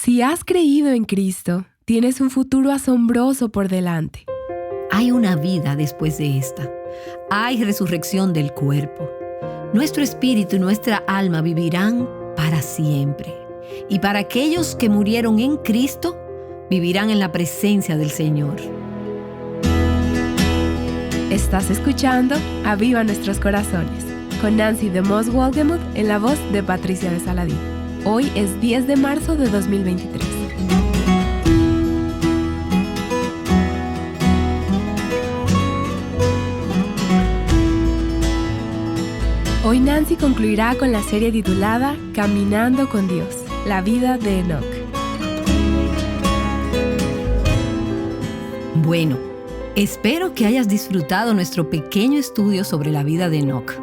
Si has creído en Cristo, tienes un futuro asombroso por delante. Hay una vida después de esta. Hay resurrección del cuerpo. Nuestro espíritu y nuestra alma vivirán para siempre. Y para aquellos que murieron en Cristo, vivirán en la presencia del Señor. Estás escuchando Aviva Nuestros Corazones, con Nancy de Moss Wolgemuth en la voz de Patricia de Saladín. Hoy es 10 de marzo de 2023. Hoy Nancy concluirá con la serie titulada Caminando con Dios, la vida de Enoc. Bueno, espero que hayas disfrutado nuestro pequeño estudio sobre la vida de Enoc.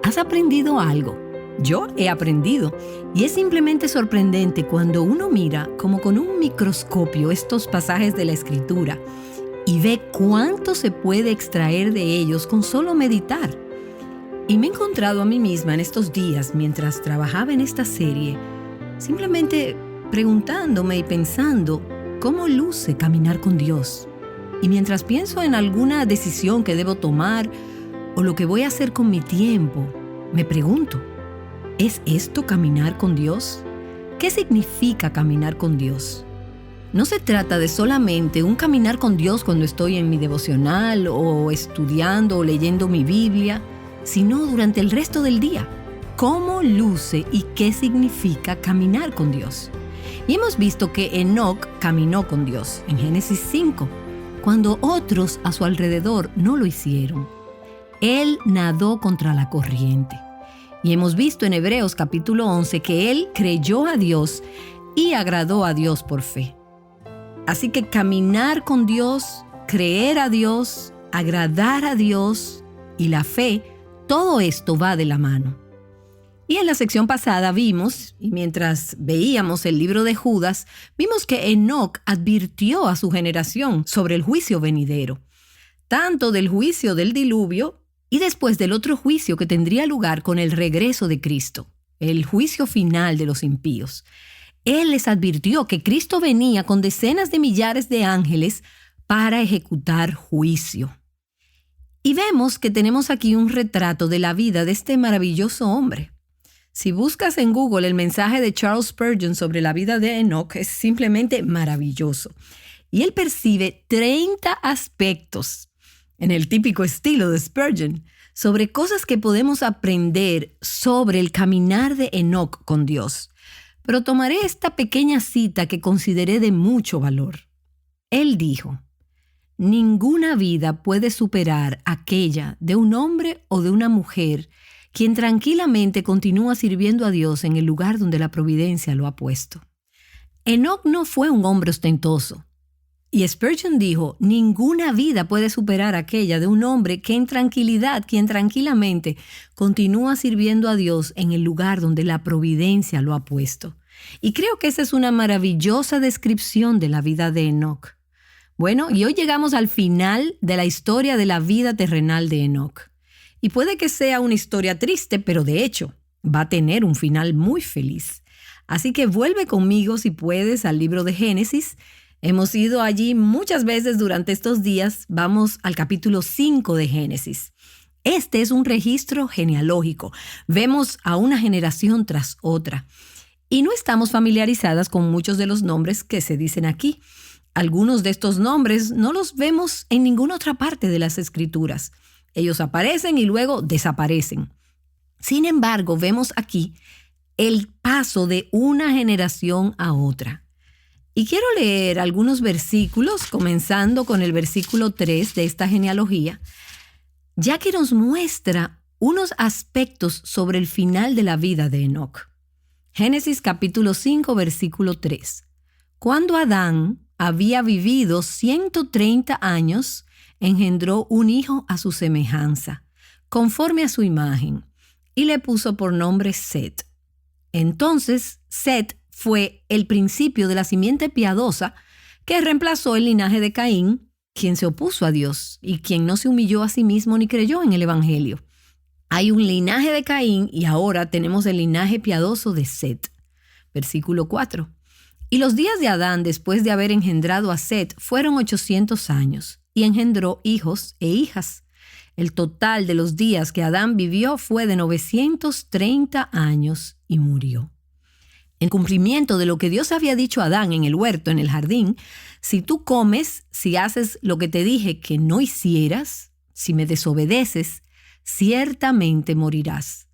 ¿Has aprendido algo? Yo he aprendido, y es simplemente sorprendente cuando uno mira como con un microscopio estos pasajes de la Escritura y ve cuánto se puede extraer de ellos con solo meditar. Y me he encontrado a mí misma en estos días mientras trabajaba en esta serie, simplemente preguntándome y pensando cómo luce caminar con Dios. Y mientras pienso en alguna decisión que debo tomar o lo que voy a hacer con mi tiempo, me pregunto, ¿es esto caminar con Dios? ¿Qué significa caminar con Dios? No se trata de solamente un caminar con Dios cuando estoy en mi devocional o estudiando o leyendo mi Biblia, sino durante el resto del día. ¿Cómo luce y qué significa caminar con Dios? Y hemos visto que Enoc caminó con Dios en Génesis 5, cuando otros a su alrededor no lo hicieron. Él nadó contra la corriente. Y hemos visto en Hebreos capítulo 11 que él creyó a Dios y agradó a Dios por fe. Así que caminar con Dios, creer a Dios, agradar a Dios y la fe, todo esto va de la mano. Y en la sección pasada vimos, y mientras veíamos el libro de Judas, vimos que Enoc advirtió a su generación sobre el juicio venidero, tanto del juicio del diluvio y después del otro juicio que tendría lugar con el regreso de Cristo, el juicio final de los impíos. Él les advirtió que Cristo venía con decenas de millares de ángeles para ejecutar juicio. Y vemos que tenemos aquí un retrato de la vida de este maravilloso hombre. Si buscas en Google el mensaje de Charles Spurgeon sobre la vida de Enoc, es simplemente maravilloso. Y él percibe 30 aspectos, en el típico estilo de Spurgeon, sobre cosas que podemos aprender sobre el caminar de Enoc con Dios. Pero tomaré esta pequeña cita que consideré de mucho valor. Él dijo: ninguna vida puede superar aquella de un hombre o de una mujer quien tranquilamente continúa sirviendo a Dios en el lugar donde la providencia lo ha puesto. Enoc no fue un hombre ostentoso. Y Spurgeon dijo, ninguna vida puede superar aquella de un hombre quien tranquilamente continúa sirviendo a Dios en el lugar donde la providencia lo ha puesto. Y creo que esa es una maravillosa descripción de la vida de Enoc. Bueno, y hoy llegamos al final de la historia de la vida terrenal de Enoc. Y puede que sea una historia triste, pero de hecho va a tener un final muy feliz. Así que vuelve conmigo si puedes al libro de Génesis. Hemos ido allí muchas veces durante estos días. Vamos al capítulo 5 de Génesis. Este es un registro genealógico. Vemos a una generación tras otra. Y no estamos familiarizadas con muchos de los nombres que se dicen aquí. Algunos de estos nombres no los vemos en ninguna otra parte de las Escrituras. Ellos aparecen y luego desaparecen. Sin embargo, vemos aquí el paso de una generación a otra. Y quiero leer algunos versículos, comenzando con el versículo 3 de esta genealogía, ya que nos muestra unos aspectos sobre el final de la vida de Enoc. Génesis capítulo 5, versículo 3. Cuando Adán había vivido 130 años, engendró un hijo a su semejanza, conforme a su imagen, y le puso por nombre Set. Entonces, Set fue el principio de la simiente piadosa que reemplazó el linaje de Caín, quien se opuso a Dios y quien no se humilló a sí mismo ni creyó en el Evangelio. Hay un linaje de Caín y ahora tenemos el linaje piadoso de Set. Versículo 4. Y los días de Adán después de haber engendrado a Set fueron 800 años, y engendró hijos e hijas. El total de los días que Adán vivió fue de 930 años y murió. En cumplimiento de lo que Dios había dicho a Adán en el huerto, en el jardín, si tú comes, si haces lo que te dije que no hicieras, si me desobedeces, ciertamente morirás.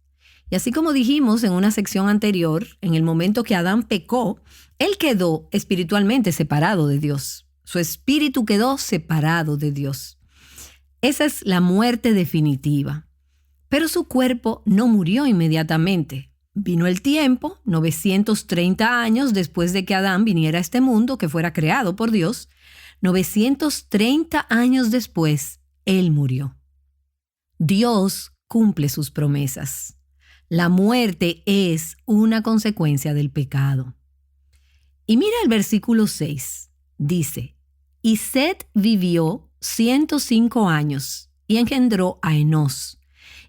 Y así como dijimos en una sección anterior, en el momento que Adán pecó, él quedó espiritualmente separado de Dios. Su espíritu quedó separado de Dios. Esa es la muerte definitiva. Pero su cuerpo no murió inmediatamente. Vino el tiempo, 930 años después de que Adán viniera a este mundo, que fuera creado por Dios. 930 años después, él murió. Dios cumple sus promesas. La muerte es una consecuencia del pecado. Y mira el versículo 6. Dice, y Set vivió 105 años y engendró a Enós.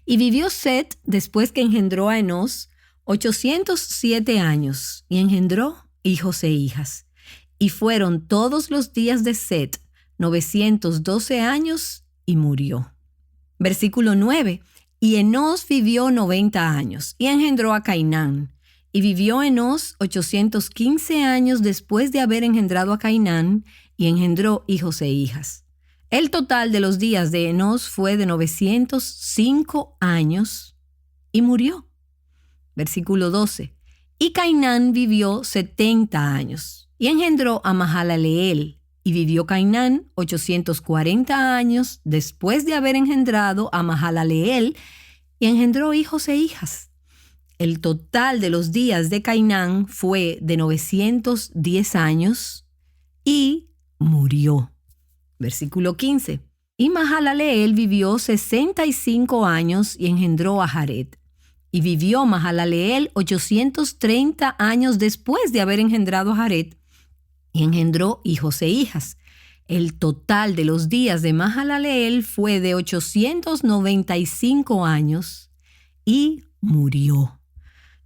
Y vivió Set, después que engendró a Enós, 807 años y engendró hijos e hijas. Y fueron todos los días de Set 912 años y murió. Versículo 9. Y Enós vivió 90 años y engendró a Cainán. Y vivió Enós 815 años después de haber engendrado a Cainán y engendró hijos e hijas. El total de los días de Enós fue de 905 años y murió. Versículo 12. Y Cainán vivió 70 años y engendró a Mahalaleel. Y vivió Cainán 840 años después de haber engendrado a Mahalaleel y engendró hijos e hijas. El total de los días de Cainán fue de 910 años y murió. Versículo 15. Y Mahalaleel vivió 65 años y engendró a Jared. Y vivió Mahalaleel 830 años después de haber engendrado a Jared y engendró hijos e hijas. El total de los días de Mahalaleel fue de 895 años y murió.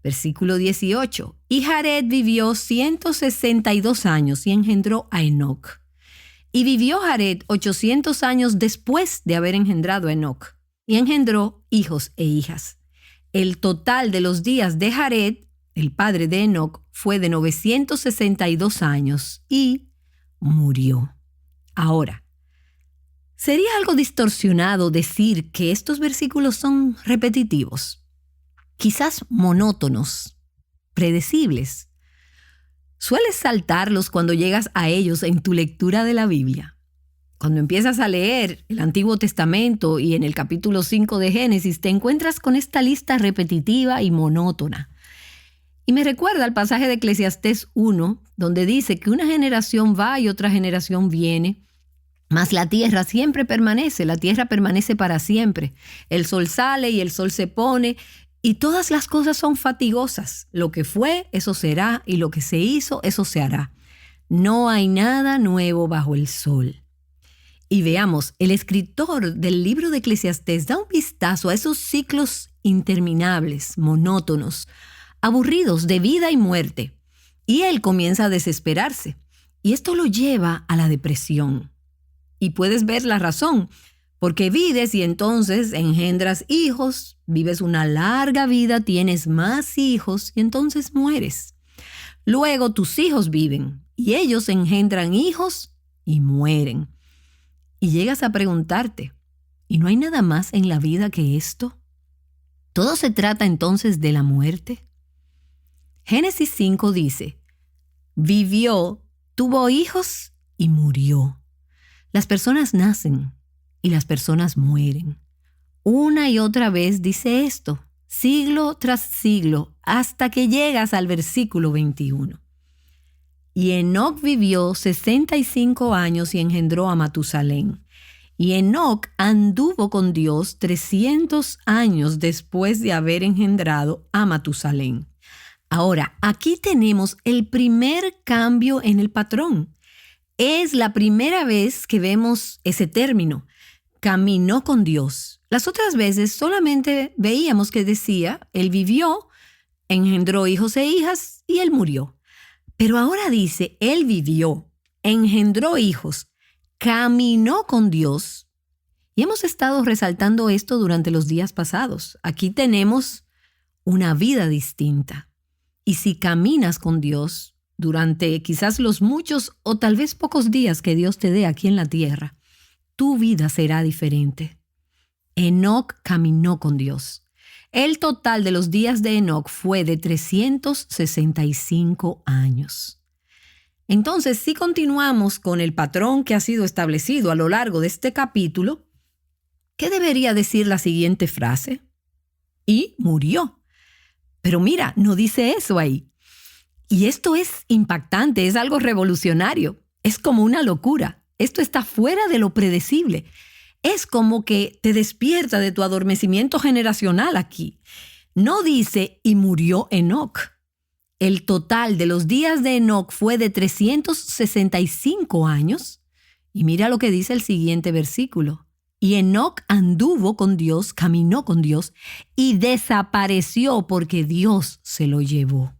Versículo 18. Y Jared vivió 162 años y engendró a Enoc. Y vivió Jared 800 años después de haber engendrado a Enoc y engendró hijos e hijas. El total de los días de Jared, el padre de Enoc, fue de 962 años y murió. Ahora, sería algo distorsionado decir que estos versículos son repetitivos, quizás monótonos, predecibles. ¿Sueles saltarlos cuando llegas a ellos en tu lectura de la Biblia? Cuando empiezas a leer el Antiguo Testamento y en el capítulo 5 de Génesis te encuentras con esta lista repetitiva y monótona. Y me recuerda al pasaje de Eclesiastés 1, donde dice que una generación va y otra generación viene, mas la tierra siempre permanece, la tierra permanece para siempre. El sol sale y el sol se pone, y todas las cosas son fatigosas. Lo que fue, eso será, y lo que se hizo, eso se hará. No hay nada nuevo bajo el sol. Y veamos, el escritor del libro de Eclesiastés da un vistazo a esos ciclos interminables, monótonos, aburridos de vida y muerte. Y él comienza a desesperarse. Y esto lo lleva a la depresión. Y puedes ver la razón, porque vives y entonces engendras hijos, vives una larga vida, tienes más hijos y entonces mueres. Luego tus hijos viven y ellos engendran hijos y mueren. Y llegas a preguntarte, ¿y no hay nada más en la vida que esto? ¿Todo se trata entonces de la muerte? Génesis 5 dice, vivió, tuvo hijos y murió. Las personas nacen y las personas mueren. Una y otra vez dice esto, siglo tras siglo, hasta que llegas al versículo 21. Y Enoc vivió 65 años y engendró a Matusalén. Y Enoc anduvo con Dios 300 años después de haber engendrado a Matusalén. Ahora, aquí tenemos el primer cambio en el patrón. Es la primera vez que vemos ese término. Caminó con Dios. Las otras veces solamente veíamos que decía, él vivió, engendró hijos e hijas y él murió. Pero ahora dice, él vivió, engendró hijos, caminó con Dios. Y hemos estado resaltando esto durante los días pasados. Aquí tenemos una vida distinta. Y si caminas con Dios durante quizás los muchos o tal vez pocos días que Dios te dé aquí en la tierra, tu vida será diferente. Enoc caminó con Dios. El total de los días de Enoc fue de 365 años. Entonces, si continuamos con el patrón que ha sido establecido a lo largo de este capítulo, ¿qué debería decir la siguiente frase? Y murió. Pero mira, no dice eso ahí. Y esto es impactante, es algo revolucionario. Es como una locura. Esto está fuera de lo predecible. Es como que te despierta de tu adormecimiento generacional aquí. No dice, y murió Enoc. El total de los días de Enoc fue de 365 años. Y mira lo que dice el siguiente versículo. Y Enoc anduvo con Dios, caminó con Dios, y desapareció porque Dios se lo llevó.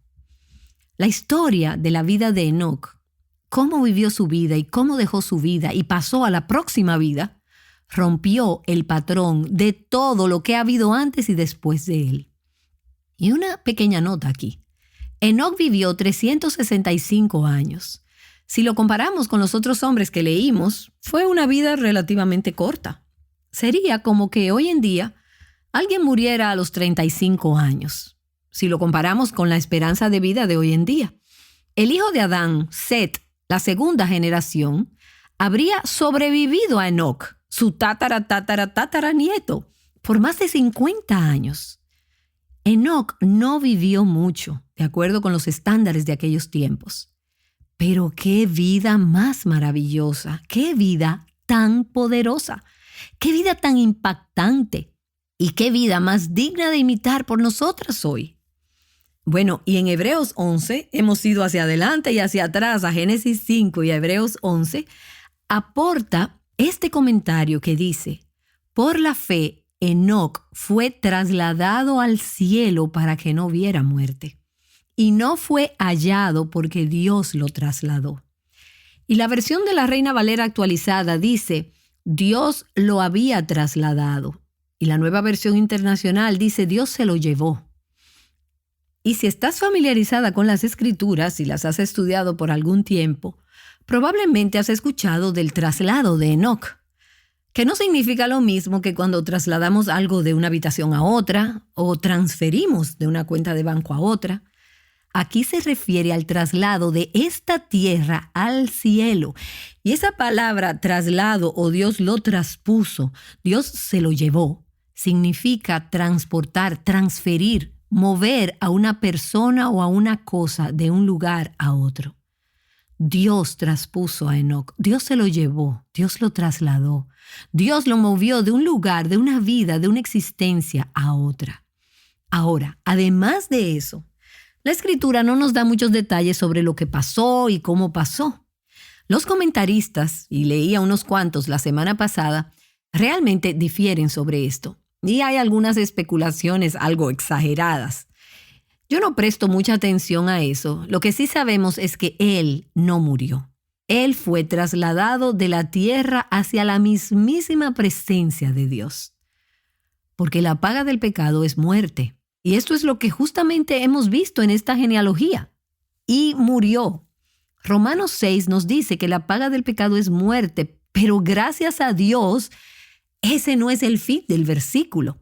La historia de la vida de Enoc, cómo vivió su vida y cómo dejó su vida y pasó a la próxima vida, rompió el patrón de todo lo que ha habido antes y después de él. Y una pequeña nota aquí. Enoc vivió 365 años. Si lo comparamos con los otros hombres que leímos, fue una vida relativamente corta. Sería como que hoy en día alguien muriera a los 35 años, si lo comparamos con la esperanza de vida de hoy en día. El hijo de Adán, Set, la segunda generación, habría sobrevivido a Enoc, su tataranieto, por más de 50 años. Enoc no vivió mucho, de acuerdo con los estándares de aquellos tiempos. Pero qué vida más maravillosa, qué vida tan poderosa, qué vida tan impactante y qué vida más digna de imitar por nosotras hoy. Bueno, y en Hebreos 11, hemos ido hacia adelante y hacia atrás a Génesis 5 y a Hebreos 11, aporta este comentario que dice, por la fe, Enoc fue trasladado al cielo para que no viera muerte, y no fue hallado porque Dios lo trasladó. Y la versión de la Reina Valera actualizada dice, Dios lo había trasladado. Y la Nueva Versión Internacional dice, Dios se lo llevó. Y si estás familiarizada con las Escrituras y las has estudiado por algún tiempo, probablemente has escuchado del traslado de Enoc, que no significa lo mismo que cuando trasladamos algo de una habitación a otra o transferimos de una cuenta de banco a otra. Aquí se refiere al traslado de esta tierra al cielo. Y esa palabra traslado o Dios lo traspuso, Dios se lo llevó, significa transportar, transferir, mover a una persona o a una cosa de un lugar a otro. Dios traspuso a Enoc, Dios se lo llevó, Dios lo trasladó. Dios lo movió de un lugar, de una vida, de una existencia a otra. Ahora, además de eso, la Escritura no nos da muchos detalles sobre lo que pasó y cómo pasó. Los comentaristas, y leía unos cuantos la semana pasada, realmente difieren sobre esto. Y hay algunas especulaciones algo exageradas. Yo no presto mucha atención a eso. Lo que sí sabemos es que él no murió. Él fue trasladado de la tierra hacia la mismísima presencia de Dios. Porque la paga del pecado es muerte. Y esto es lo que justamente hemos visto en esta genealogía. Y murió. Romanos 6 nos dice que la paga del pecado es muerte, pero gracias a Dios, ese no es el fin del versículo.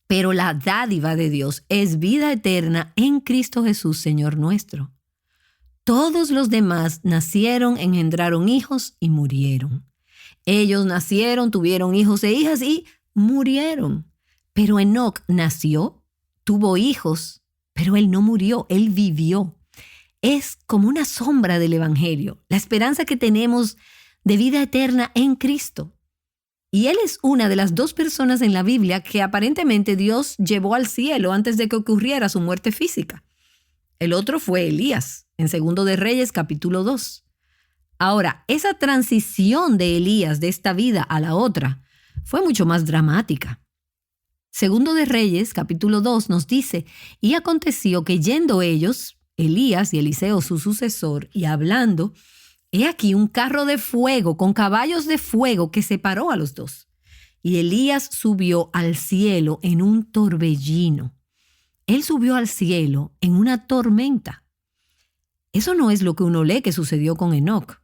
Pero la dádiva de Dios es vida eterna en Cristo Jesús, Señor nuestro. Todos los demás nacieron, engendraron hijos y murieron. Ellos nacieron, tuvieron hijos e hijas y murieron. Pero Enoc nació, tuvo hijos, pero él no murió, él vivió. Es como una sombra del Evangelio, la esperanza que tenemos de vida eterna en Cristo. Y él es una de las dos personas en la Biblia que aparentemente Dios llevó al cielo antes de que ocurriera su muerte física. El otro fue Elías, en 2 de Reyes, capítulo 2. Ahora, esa transición de Elías de esta vida a la otra fue mucho más dramática. 2 de Reyes, capítulo 2, nos dice, y aconteció que yendo ellos, Elías y Eliseo su sucesor, y hablando, he aquí un carro de fuego con caballos de fuego que separó a los dos. Y Elías subió al cielo en un torbellino. Él subió al cielo en una tormenta. Eso no es lo que uno lee que sucedió con Enoc.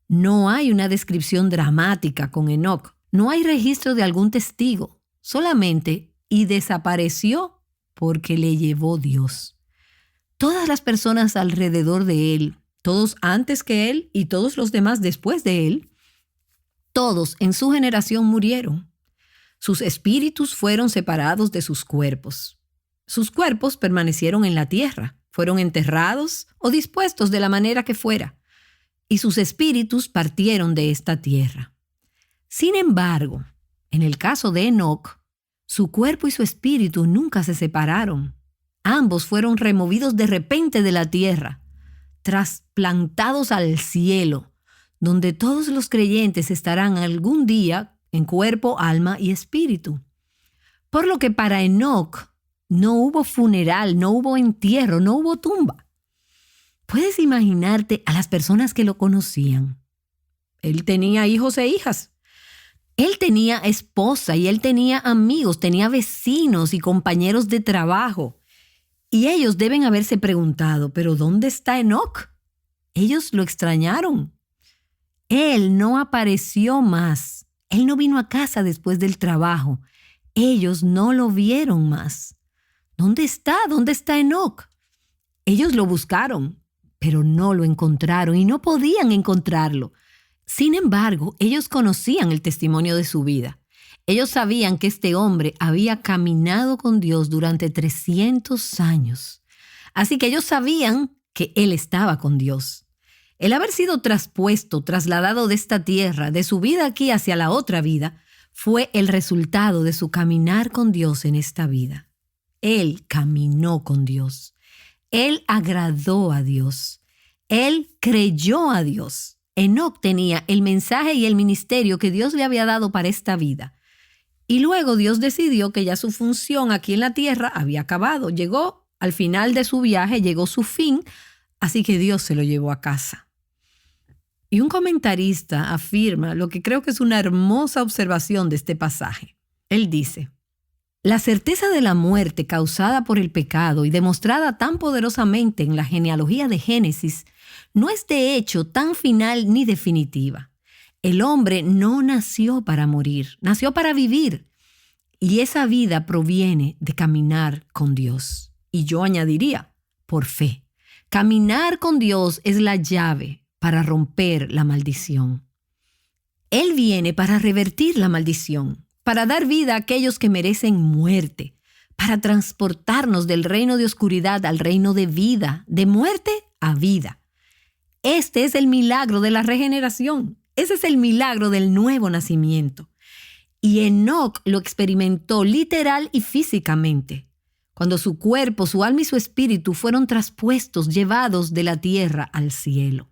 No hay una descripción dramática con Enoc. No hay registro de algún testigo. Solamente, y desapareció porque le llevó Dios. Todas las personas alrededor de él, todos antes que él y todos los demás después de él, todos en su generación murieron. Sus espíritus fueron separados de sus cuerpos. Sus cuerpos permanecieron en la tierra, fueron enterrados o dispuestos de la manera que fuera, y sus espíritus partieron de esta tierra. Sin embargo, en el caso de Enoc, su cuerpo y su espíritu nunca se separaron. Ambos fueron removidos de repente de la tierra, trasplantados al cielo, donde todos los creyentes estarán algún día en cuerpo, alma y espíritu. Por lo que para Enoc no hubo funeral, no hubo entierro, no hubo tumba. Puedes imaginarte a las personas que lo conocían. Él tenía hijos e hijas. Él tenía esposa y él tenía amigos, tenía vecinos y compañeros de trabajo. Y ellos deben haberse preguntado, ¿pero dónde está Enoc? Ellos lo extrañaron. Él no apareció más. Él no vino a casa después del trabajo. Ellos no lo vieron más. ¿Dónde está? ¿Dónde está Enoc? Ellos lo buscaron, pero no lo encontraron y no podían encontrarlo. Sin embargo, ellos conocían el testimonio de su vida. Ellos sabían que este hombre había caminado con Dios durante 300 años. Así que ellos sabían que él estaba con Dios. El haber sido trasladado de esta tierra, de su vida aquí hacia la otra vida, fue el resultado de su caminar con Dios en esta vida. Él caminó con Dios. Él agradó a Dios. Él creyó a Dios. Enoc tenía el mensaje y el ministerio que Dios le había dado para esta vida. Y luego Dios decidió que ya su función aquí en la tierra había acabado. Llegó al final de su viaje, llegó su fin, así que Dios se lo llevó a casa. Y un comentarista afirma lo que creo que es una hermosa observación de este pasaje. Él dice: la certeza de la muerte causada por el pecado y demostrada tan poderosamente en la genealogía de Génesis no es de hecho tan final ni definitiva. El hombre no nació para morir, nació para vivir. Y esa vida proviene de caminar con Dios. Y yo añadiría, por fe. Caminar con Dios es la llave para romper la maldición. Él viene para revertir la maldición, para dar vida a aquellos que merecen muerte, para transportarnos del reino de oscuridad al reino de vida, de muerte a vida. Este es el milagro de la regeneración. Ese es el milagro del nuevo nacimiento. Y Enoc lo experimentó literal y físicamente, cuando su cuerpo, su alma y su espíritu fueron traspuestos, llevados de la tierra al cielo.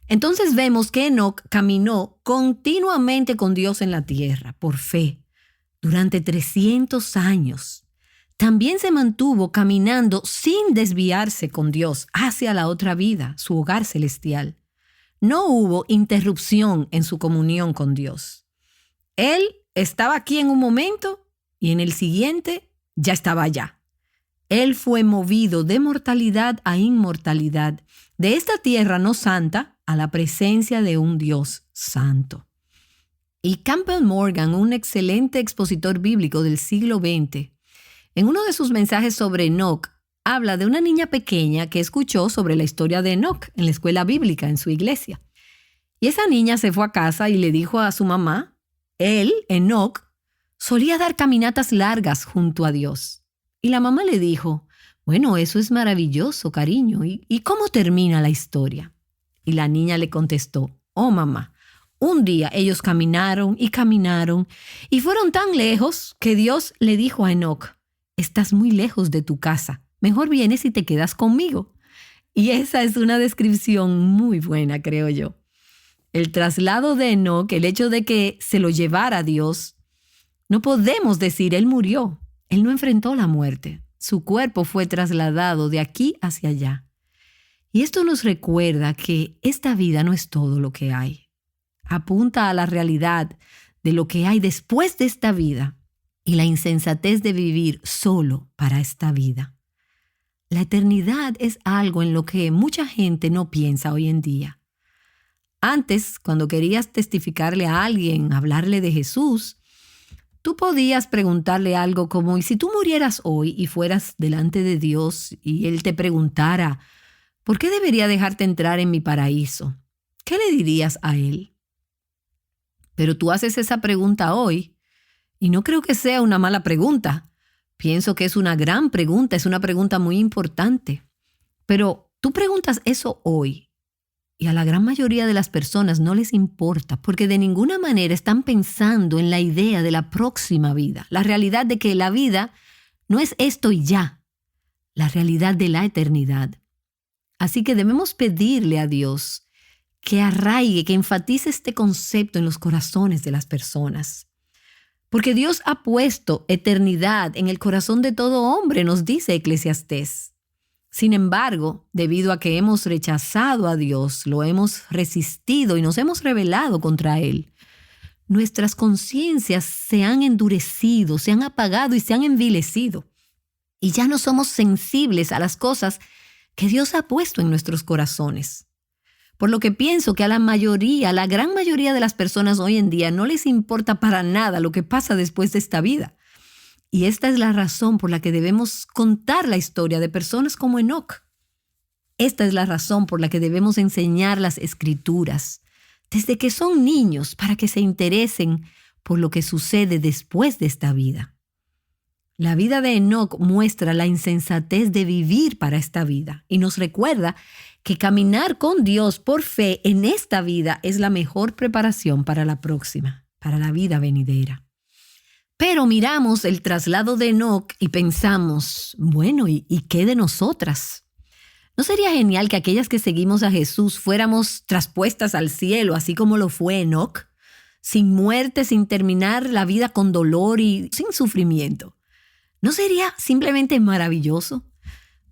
Entonces vemos que Enoc caminó continuamente con Dios en la tierra, por fe, durante 300 años. También se mantuvo caminando sin desviarse con Dios hacia la otra vida, su hogar celestial. No hubo interrupción en su comunión con Dios. Él estaba aquí en un momento y en el siguiente ya estaba allá. Él fue movido de mortalidad a inmortalidad, de esta tierra no santa a la presencia de un Dios santo. Y Campbell Morgan, un excelente expositor bíblico del siglo XX, en uno de sus mensajes sobre Enoc, habla de una niña pequeña que escuchó sobre la historia de Enoc en la escuela bíblica en su iglesia. Y esa niña se fue a casa y le dijo a su mamá, él, Enoc, solía dar caminatas largas junto a Dios. Y la mamá le dijo, bueno, eso es maravilloso, cariño. ¿Y cómo termina la historia? Y la niña le contestó, oh mamá, un día ellos caminaron y fueron tan lejos que Dios le dijo a Enoc, estás muy lejos de tu casa, mejor vienes y te quedas conmigo. Y esa es una descripción muy buena, creo yo. El traslado de Enoc, el hecho de que se lo llevara Dios, no podemos decir él murió. Él no enfrentó la muerte. Su cuerpo fue trasladado de aquí hacia allá. Y esto nos recuerda que esta vida no es todo lo que hay. Apunta a la realidad de lo que hay después de esta vida y la insensatez de vivir solo para esta vida. La eternidad es algo en lo que mucha gente no piensa hoy en día. Antes, cuando querías testificarle a alguien, hablarle de Jesús, tú podías preguntarle algo como: ¿y si tú murieras hoy y fueras delante de Dios y Él te preguntara, ¿por qué debería dejarte entrar en mi paraíso? ¿Qué le dirías a Él? Pero tú haces esa pregunta hoy y no creo que sea una mala pregunta. Pienso que es una gran pregunta, es una pregunta muy importante. Pero tú preguntas eso hoy y a la gran mayoría de las personas no les importa porque de ninguna manera están pensando en la idea de la próxima vida, la realidad de que la vida no es esto y ya, la realidad de la eternidad. Así que debemos pedirle a Dios que arraigue, que enfatice este concepto en los corazones de las personas. Porque Dios ha puesto eternidad en el corazón de todo hombre, nos dice Eclesiastés. Sin embargo, debido a que hemos rechazado a Dios, lo hemos resistido y nos hemos rebelado contra Él, nuestras conciencias se han endurecido, se han apagado y se han envilecido. Y ya no somos sensibles a las cosas que Dios ha puesto en nuestros corazones. Por lo que pienso que a la gran mayoría de las personas hoy en día no les importa para nada lo que pasa después de esta vida. Y esta es la razón por la que debemos contar la historia de personas como Enoc. Esta es la razón por la que debemos enseñar las Escrituras desde que son niños para que se interesen por lo que sucede después de esta vida. La vida de Enoc muestra la insensatez de vivir para esta vida y nos recuerda que caminar con Dios por fe en esta vida es la mejor preparación para la próxima, para la vida venidera. Pero miramos el traslado de Enoc y pensamos, bueno, ¿y qué de nosotras? ¿No sería genial que aquellas que seguimos a Jesús fuéramos traspuestas al cielo, así como lo fue Enoc? Sin muerte, sin terminar la vida con dolor y sin sufrimiento. ¿No sería simplemente maravilloso?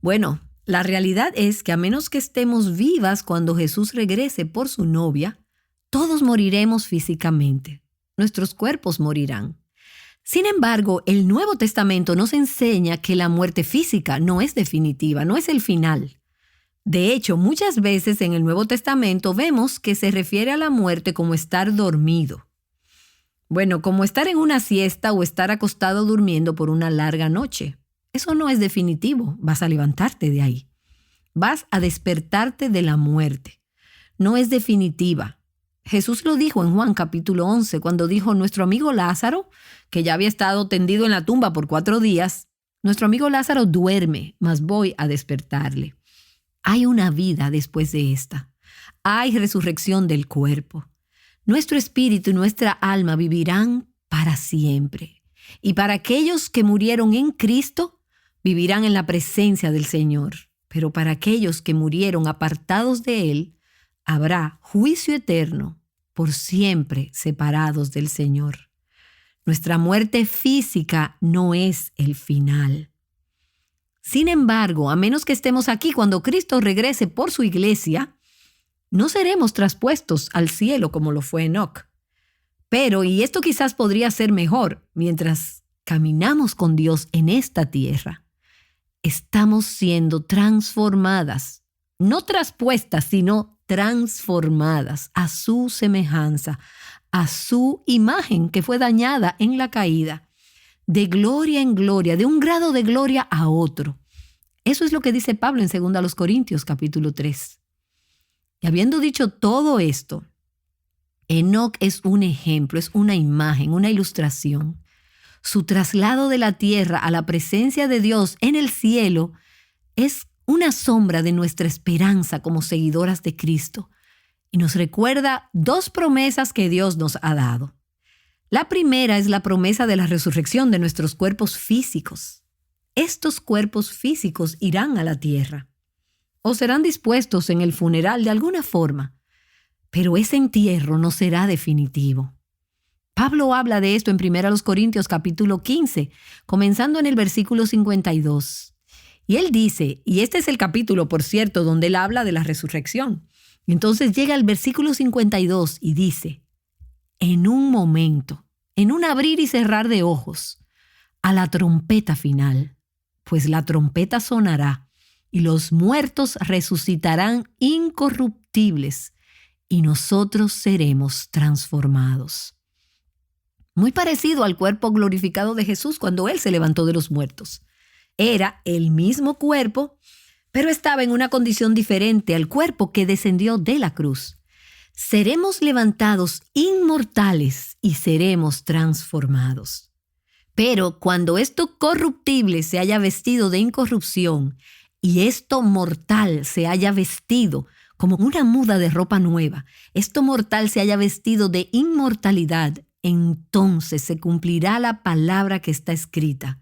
Bueno, la realidad es que a menos que estemos vivas cuando Jesús regrese por su novia, todos moriremos físicamente. Nuestros cuerpos morirán. Sin embargo, el Nuevo Testamento nos enseña que la muerte física no es definitiva, no es el final. De hecho, muchas veces en el Nuevo Testamento vemos que se refiere a la muerte como estar dormido. Bueno, como estar en una siesta o estar acostado durmiendo por una larga noche. Eso no es definitivo, vas a levantarte de ahí. Vas a despertarte de la muerte. No es definitiva. Jesús lo dijo en Juan capítulo 11, cuando dijo: nuestro amigo Lázaro, que ya había estado tendido en la tumba por 4 días, nuestro amigo Lázaro duerme, mas voy a despertarle. Hay una vida después de esta. Hay resurrección del cuerpo. Nuestro espíritu y nuestra alma vivirán para siempre. Y para aquellos que murieron en Cristo, vivirán en la presencia del Señor. Pero para aquellos que murieron apartados de Él, habrá juicio eterno, por siempre separados del Señor. Nuestra muerte física no es el final. Sin embargo, a menos que estemos aquí cuando Cristo regrese por su iglesia, no seremos traspuestos al cielo como lo fue Enoc. Pero, y esto quizás podría ser mejor, mientras caminamos con Dios en esta tierra, estamos siendo transformadas, no traspuestas, sino transformadas a su semejanza, a su imagen que fue dañada en la caída, de gloria en gloria, de un grado de gloria a otro. Eso es lo que dice Pablo en 2 Corintios capítulo 3. Y habiendo dicho todo esto, Enoc es un ejemplo, es una imagen, una ilustración. Su traslado de la tierra a la presencia de Dios en el cielo es una sombra de nuestra esperanza como seguidoras de Cristo y nos recuerda 2 promesas que Dios nos ha dado. La primera es la promesa de la resurrección de nuestros cuerpos físicos. Estos cuerpos físicos irán a la tierra o serán dispuestos en el funeral de alguna forma, pero ese entierro no será definitivo. Pablo habla de esto en 1 Corintios capítulo 15, comenzando en el versículo 52. Y él dice, y este es el capítulo, por cierto, donde él habla de la resurrección. Entonces llega al versículo 52 y dice, en un momento, en un abrir y cerrar de ojos, a la trompeta final, pues la trompeta sonará y los muertos resucitarán incorruptibles y nosotros seremos transformados. Muy parecido al cuerpo glorificado de Jesús cuando Él se levantó de los muertos. Era el mismo cuerpo, pero estaba en una condición diferente al cuerpo que descendió de la cruz. Seremos levantados inmortales y seremos transformados. Pero cuando esto corruptible se haya vestido de incorrupción y esto mortal se haya vestido como una muda de ropa nueva, esto mortal se haya vestido de inmortalidad, entonces se cumplirá la palabra que está escrita.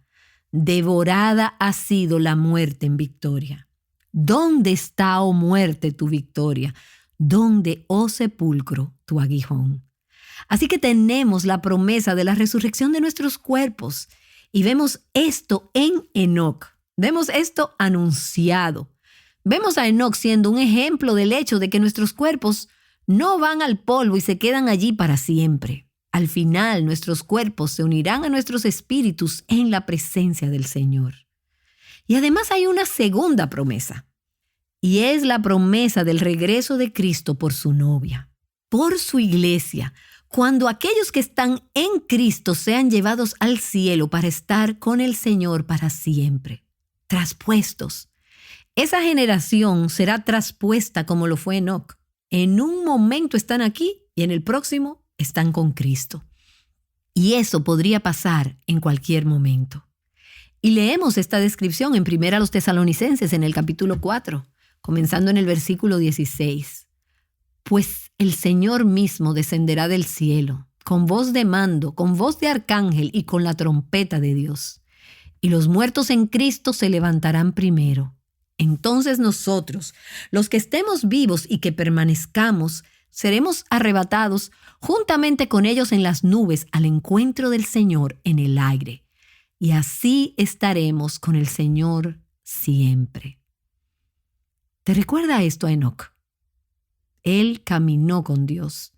Devorada ha sido la muerte en victoria. ¿Dónde está, oh muerte, tu victoria? ¿Dónde, oh sepulcro, tu aguijón? Así que tenemos la promesa de la resurrección de nuestros cuerpos y vemos esto en Enoc. Vemos esto anunciado. Vemos a Enoc siendo un ejemplo del hecho de que nuestros cuerpos no van al polvo y se quedan allí para siempre. Al final, nuestros cuerpos se unirán a nuestros espíritus en la presencia del Señor. Y además hay una segunda promesa, y es la promesa del regreso de Cristo por su novia, por su iglesia, cuando aquellos que están en Cristo sean llevados al cielo para estar con el Señor para siempre, traspuestos. Esa generación será traspuesta como lo fue Enoc. En un momento están aquí y en el próximo están con Cristo. Y eso podría pasar en cualquier momento. Y leemos esta descripción en 1 Tesalonicenses en el capítulo 4, comenzando en el versículo 16. Pues el Señor mismo descenderá del cielo, con voz de mando, con voz de arcángel y con la trompeta de Dios. Y los muertos en Cristo se levantarán primero. Entonces nosotros, los que estemos vivos y que permanezcamos, seremos arrebatados juntamente con ellos en las nubes al encuentro del Señor en el aire. Y así estaremos con el Señor siempre. ¿Te recuerda esto a Enoc? Él caminó con Dios.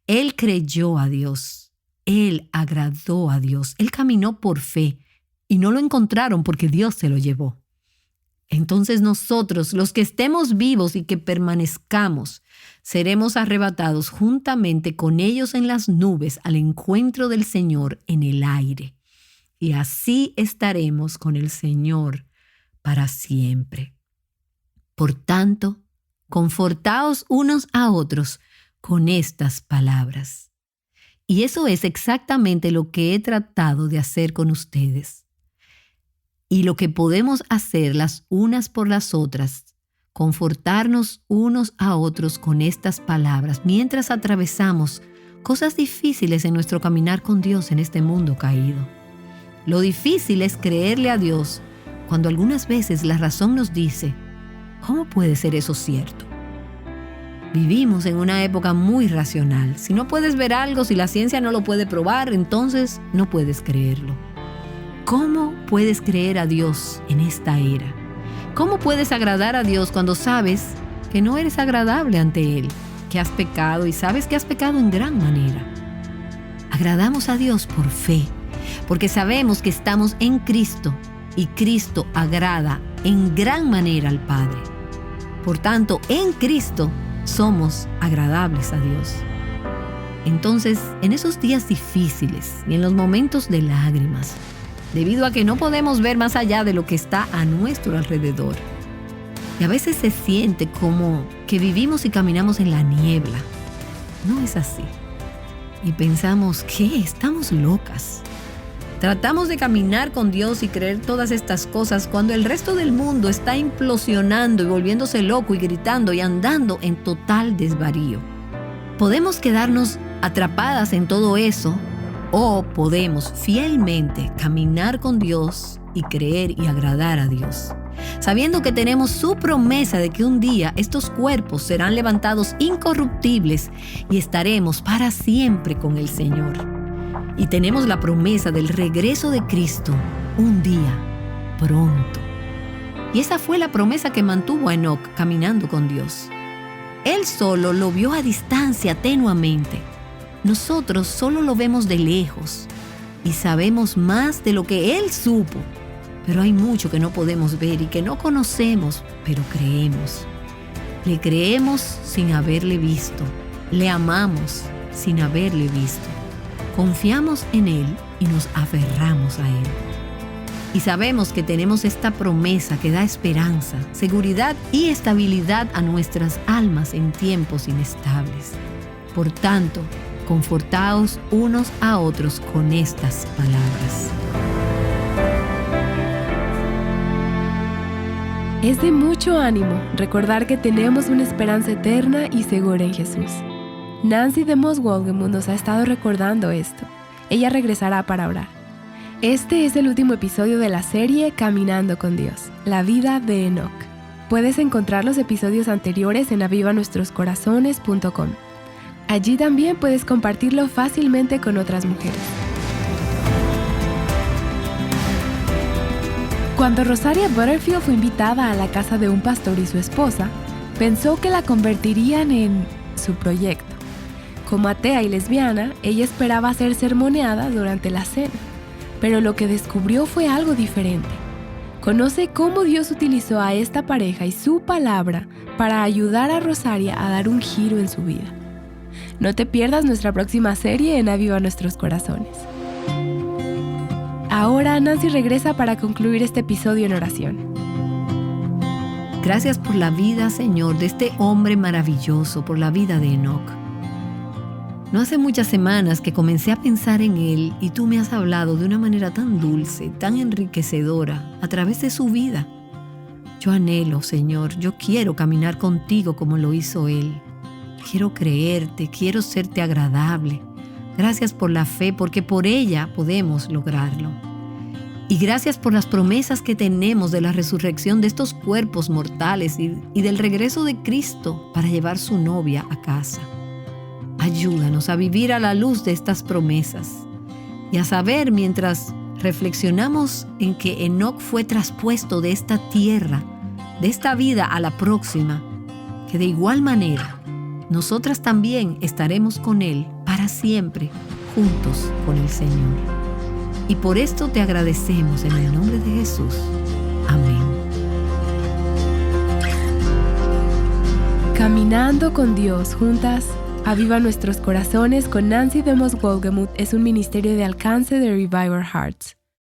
Él creyó a Dios. Él agradó a Dios. Él caminó por fe y no lo encontraron porque Dios se lo llevó. Entonces nosotros, los que estemos vivos y que permanezcamos, seremos arrebatados juntamente con ellos en las nubes al encuentro del Señor en el aire. Y así estaremos con el Señor para siempre. Por tanto, confortaos unos a otros con estas palabras. Y eso es exactamente lo que he tratado de hacer con ustedes. Y lo que podemos hacer las unas por las otras, confortarnos unos a otros con estas palabras mientras atravesamos cosas difíciles en nuestro caminar con Dios en este mundo caído. Lo difícil es creerle a Dios cuando algunas veces la razón nos dice, ¿cómo puede ser eso cierto? Vivimos en una época muy racional. Si no puedes ver algo, si la ciencia no lo puede probar, entonces no puedes creerlo. ¿Cómo puedes creer a Dios en esta era? ¿Cómo puedes agradar a Dios cuando sabes que no eres agradable ante Él, que has pecado y sabes que has pecado en gran manera? Agradamos a Dios por fe, porque sabemos que estamos en Cristo y Cristo agrada en gran manera al Padre. Por tanto, en Cristo somos agradables a Dios. Entonces, en esos días difíciles y en los momentos de lágrimas, debido a que no podemos ver más allá de lo que está a nuestro alrededor. Y a veces se siente como que vivimos y caminamos en la niebla. No es así. Y pensamos, ¿qué? Estamos locas. Tratamos de caminar con Dios y creer todas estas cosas cuando el resto del mundo está implosionando y volviéndose loco y gritando y andando en total desvarío. Podemos quedarnos atrapadas en todo eso, o podemos fielmente caminar con Dios y creer y agradar a Dios, sabiendo que tenemos su promesa de que un día estos cuerpos serán levantados incorruptibles y estaremos para siempre con el Señor. Y tenemos la promesa del regreso de Cristo un día pronto. Y esa fue la promesa que mantuvo a Enoc caminando con Dios. Él solo lo vio a distancia tenuamente. Nosotros solo lo vemos de lejos y sabemos más de lo que Él supo. Pero hay mucho que no podemos ver y que no conocemos, pero creemos. Le creemos sin haberle visto. Le amamos sin haberle visto. Confiamos en Él y nos aferramos a Él. Y sabemos que tenemos esta promesa que da esperanza, seguridad y estabilidad a nuestras almas en tiempos inestables. Por tanto, confortaos unos a otros con estas palabras. Es de mucho ánimo recordar que tenemos una esperanza eterna y segura en Jesús. Nancy DeMoss Wolgemuth nos ha estado recordando esto. Ella regresará para orar. Este es el último episodio de la serie Caminando con Dios, la vida de Enoc. Puedes encontrar los episodios anteriores en avivanuestroscorazones.com. Allí también puedes compartirlo fácilmente con otras mujeres. Cuando Rosaria Butterfield fue invitada a la casa de un pastor y su esposa, pensó que la convertirían en su proyecto. Como atea y lesbiana, ella esperaba ser sermoneada durante la cena. Pero lo que descubrió fue algo diferente. Conoce cómo Dios utilizó a esta pareja y su palabra para ayudar a Rosaria a dar un giro en su vida. No te pierdas nuestra próxima serie en Aviva Nuestros Corazones. Ahora Nancy regresa para concluir este episodio en oración. Gracias por la vida, Señor, de este hombre maravilloso, por la vida de Enoc. No hace muchas semanas que comencé a pensar en él y tú me has hablado de una manera tan dulce, tan enriquecedora a través de su vida. Yo anhelo, Señor, yo quiero caminar contigo como lo hizo él. Quiero creerte, quiero serte agradable. Gracias por la fe, porque por ella podemos lograrlo. Y gracias por las promesas que tenemos de la resurrección de estos cuerpos mortales y del regreso de Cristo para llevar su novia a casa. Ayúdanos a vivir a la luz de estas promesas y a saber mientras reflexionamos en que Enoc fue traspuesto de esta tierra, de esta vida a la próxima, que de igual manera nosotras también estaremos con Él para siempre, juntos con el Señor. Y por esto te agradecemos en el nombre de Jesús. Amén. Caminando con Dios juntas, Aviva Nuestros Corazones con Nancy DeMoss Wolgemuth es un ministerio de alcance de Revive Our Hearts.